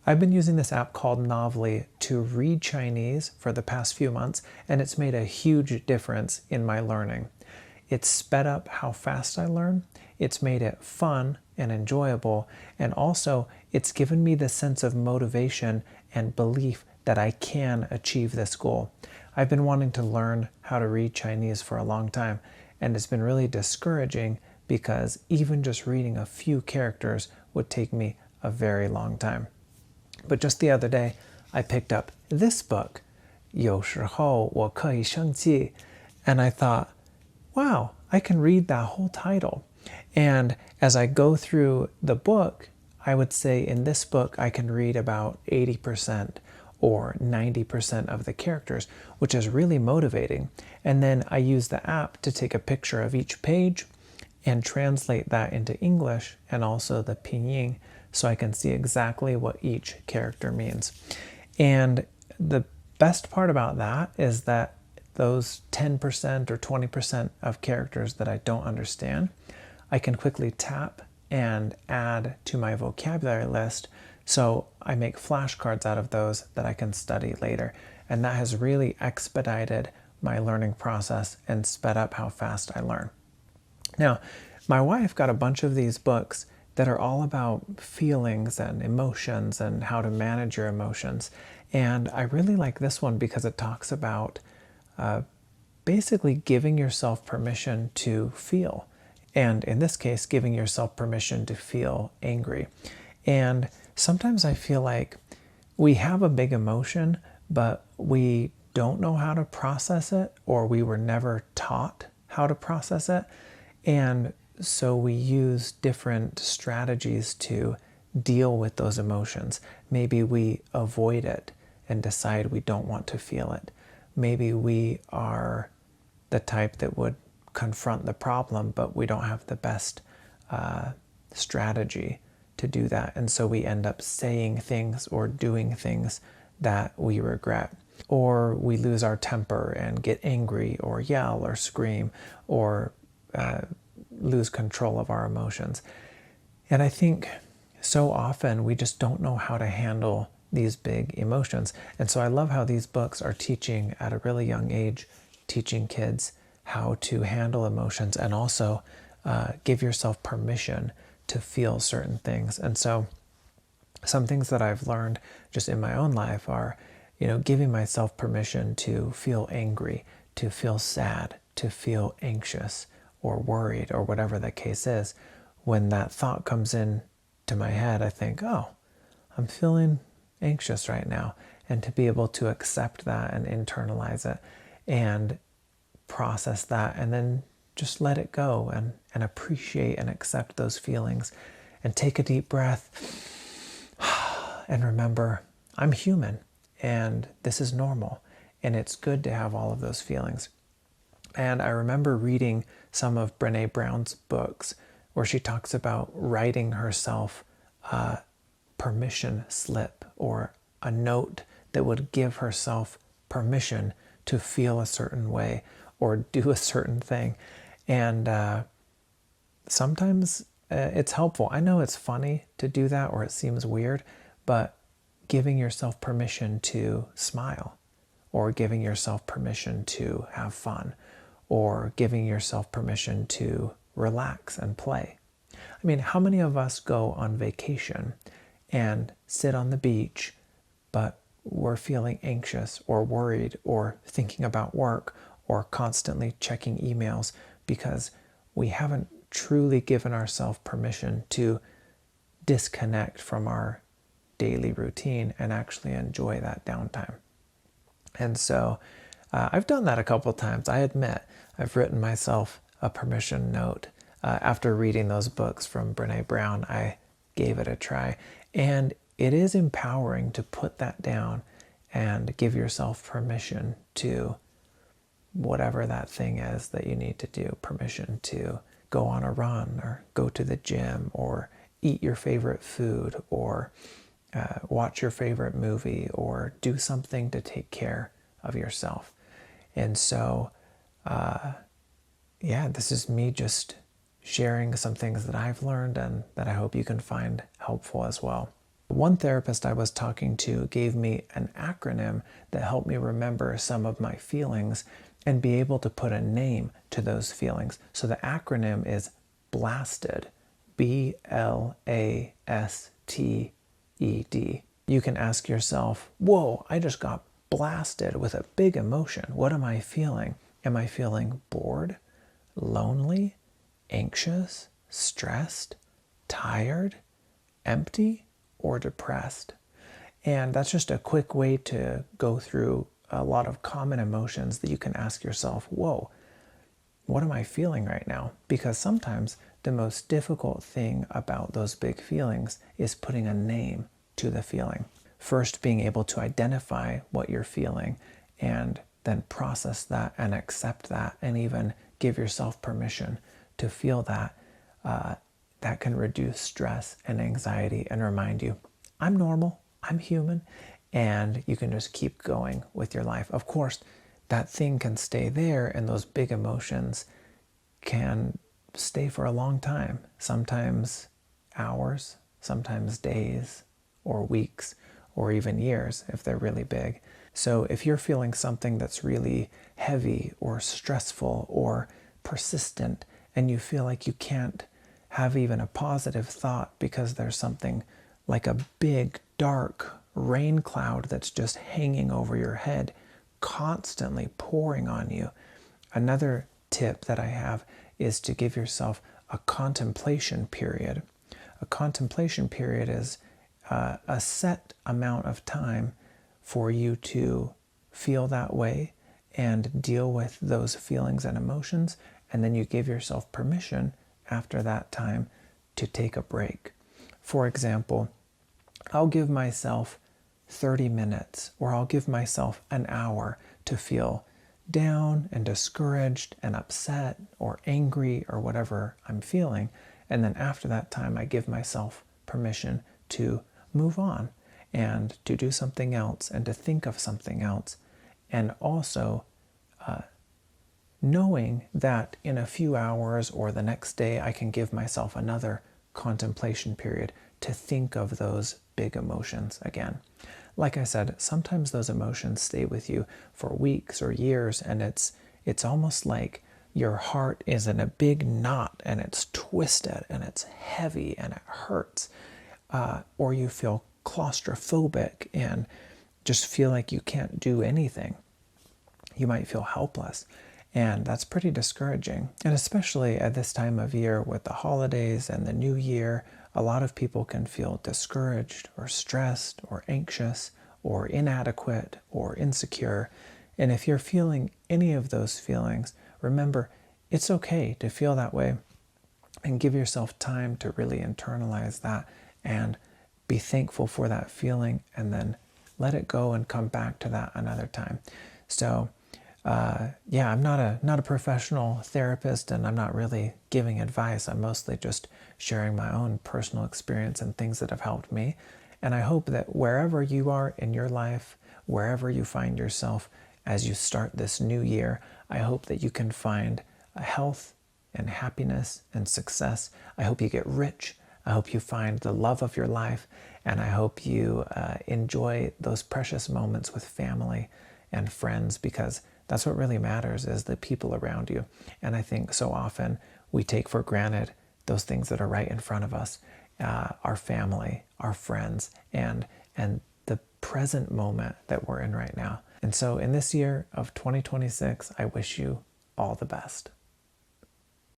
I've been using this app called Novely to read Chinese for the past few months, and it's made a huge difference in my learning. It's sped up how fast I learn, it's made it fun and enjoyable, and also it's given me the sense of motivation and belief that I can achieve this goal. I've been wanting to learn how to read Chinese for a long time, and it's been really discouraging because even just reading a few characters would take me a very long time. But just the other day, I picked up this book, 有时候我可以生气, and I thought, wow, I can read that whole title. And as I go through the book, I would say in this book, I can read about 80% or 90% of the characters, which is really motivating. And then I use the app to take a picture of each page and translate that into English and also the pinyin, so I can see exactly what each character means. And the best part about that is that those 10% or 20% of characters that I don't understand, I can quickly tap and add to my vocabulary list, so I make flashcards out of those that I can study later. And that has really expedited my learning process and sped up how fast I learn. Now, my wife got a bunch of these books that are all about feelings and emotions and how to manage your emotions. And I really like this one because it talks about basically giving yourself permission to feel. And in this case, giving yourself permission to feel angry. And sometimes I feel like we have a big emotion, but we don't know how to process it, or we were never taught how to process it. And so we use different strategies to deal with those emotions. Maybe we avoid it and decide we don't want to feel it. Maybe we are the type that would confront the problem, but we don't have the best strategy to do that. And so we end up saying things or doing things that we regret. Or we lose our temper and get angry or yell or scream or lose control of our emotions. And I think so often we just don't know how to handle these big emotions. And so I love how these books are teaching at a really young age, teaching kids how to handle emotions and also give yourself permission to feel certain things. And so some things that I've learned just in my own life are, giving myself permission to feel angry, to feel sad, to feel anxious or worried or whatever the case is. When that thought comes in to my head, I think, oh, I'm feeling anxious right now. And to be able to accept that and internalize it and process that and then just let it go and appreciate and accept those feelings and take a deep breath and remember, I'm human and this is normal and it's good to have all of those feelings. And I remember reading some of Brené Brown's books where she talks about writing herself a permission slip or a note that would give herself permission to feel a certain way or do a certain thing. And sometimes it's helpful. I know it's funny to do that or it seems weird, but giving yourself permission to smile or giving yourself permission to have fun or giving yourself permission to relax and play. I mean, how many of us go on vacation and sit on the beach, but we're feeling anxious or worried or thinking about work or constantly checking emails because we haven't truly given ourselves permission to disconnect from our daily routine and actually enjoy that downtime. And so I've done that a couple of times. I admit I've written myself a permission note. After reading those books from Brené Brown, I gave it a try. And it is empowering to put that down and give yourself permission to whatever that thing is that you need to do. Permission to go on a run or go to the gym or eat your favorite food or watch your favorite movie or do something to take care of yourself. And so, this is me just sharing some things that I've learned and that I hope you can find helpful as well. One therapist I was talking to gave me an acronym that helped me remember some of my feelings and be able to put a name to those feelings. So the acronym is BLASTED, BLASTED. You can ask yourself, whoa, I just got blasted with a big emotion. What am I feeling? Am I feeling bored, lonely, anxious, stressed, tired, empty, or depressed? And that's just a quick way to go through a lot of common emotions that you can ask yourself, whoa, what am I feeling right now? Because sometimes the most difficult thing about those big feelings is putting a name to the feeling. First, being able to identify what you're feeling and then process that and accept that and even give yourself permission to feel that. That can reduce stress and anxiety and remind you, I'm normal, I'm human, and you can just keep going with your life. Of course, that thing can stay there and those big emotions can stay for a long time, sometimes hours, sometimes days or weeks or even years if they're really big. So if you're feeling something that's really heavy or stressful or persistent and you feel like you can't have even a positive thought because there's something like a big dark rain cloud that's just hanging over your head, constantly pouring on you. Another tip that I have is to give yourself a contemplation period. A contemplation period is a set amount of time for you to feel that way and deal with those feelings and emotions, and then you give yourself permission after that time to take a break. For example, I'll give myself 30 minutes or I'll give myself an hour to feel down and discouraged and upset or angry or whatever I'm feeling. And then after that time, I give myself permission to move on and to do something else and to think of something else. And also knowing that in a few hours or the next day, I can give myself another contemplation period to think of those big emotions again. Like I said, sometimes those emotions stay with you for weeks or years, and it's almost like your heart is in a big knot and it's twisted and it's heavy and it hurts. Or you feel claustrophobic and just feel like you can't do anything. You might feel helpless. And that's pretty discouraging. And especially at this time of year with the holidays and the new year, a lot of people can feel discouraged or stressed or anxious or inadequate or insecure. And if you're feeling any of those feelings, remember, it's okay to feel that way and give yourself time to really internalize that and be thankful for that feeling and then let it go and come back to that another time. So I'm not a professional therapist, and I'm not really giving advice. I'm mostly just sharing my own personal experience and things that have helped me. And I hope that wherever you are in your life, wherever you find yourself as you start this new year, I hope that you can find health and happiness and success. I hope you get rich. I hope you find the love of your life, and I hope you enjoy those precious moments with family and friends, because that's what really matters, is the people around you. And I think so often we take for granted those things that are right in front of us, our family, our friends, and the present moment that we're in right now. And so in this year of 2026, I wish you all the best.